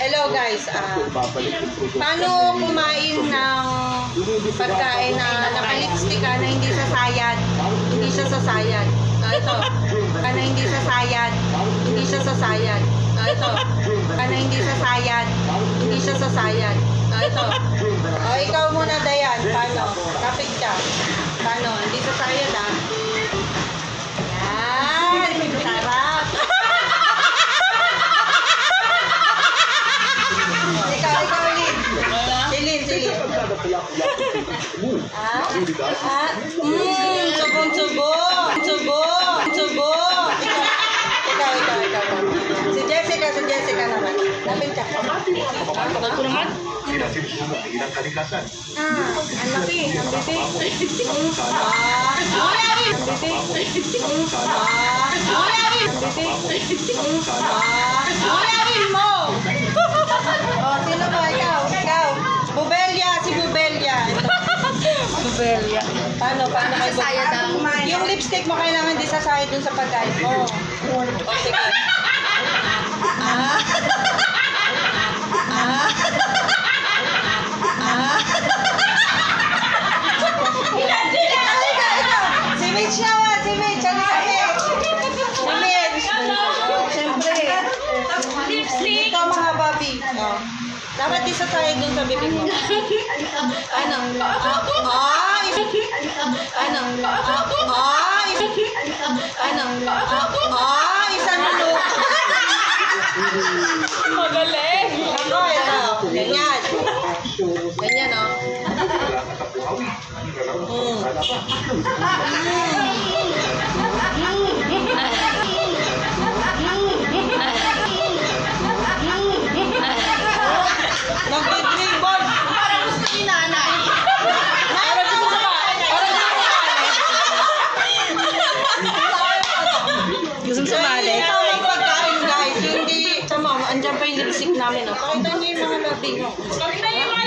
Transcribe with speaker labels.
Speaker 1: Hello guys, paano kumain ng pagkain na naka-lipstick na hindi sasayad? Hindi siya sasayad. Ito, na hindi sasayad. Hindi siya sasayad. Ito, na hindi sasayad. Hindi siya sasayad. Ito. O, ikaw muna, Dayan. Paano? Kapit ka. Paano? Hindi sasayad, ha? Yan. Sarap. Ikaw, Lin. Silin. Subo. Ikaw. Si Jessica naman. Lapit ka.
Speaker 2: Ako naman.
Speaker 1: Ang laki. Ang bitik. Ulawin mo! Oh, sino ba? Ikaw. Si Bubelia. Bubelia. Paano kayo?
Speaker 2: Sasayad ang kumain.
Speaker 1: Yung lipstick mo kailangan di sasayad dun sa pagkain mo. O, sige. Ikaw. Si Mitch naman. Si Mitch. Siyempre.
Speaker 2: Lipstick.
Speaker 1: Ikaw mga babi. Oh. Dapat di sasayad dun sa bibig mo. Ano? Isa nulog.
Speaker 2: Magaling.
Speaker 1: Ako, ito. Ganyan. Ganyan, oh. Nag-dribble.
Speaker 2: Parang gusto ni nanay.
Speaker 1: Gusto sumali? Ito ang pagkain, guys. Hindi, tama, andyan pa yung lipstick namin. Pakita niyo yung mga labing mo.
Speaker 2: Bakit na yung mga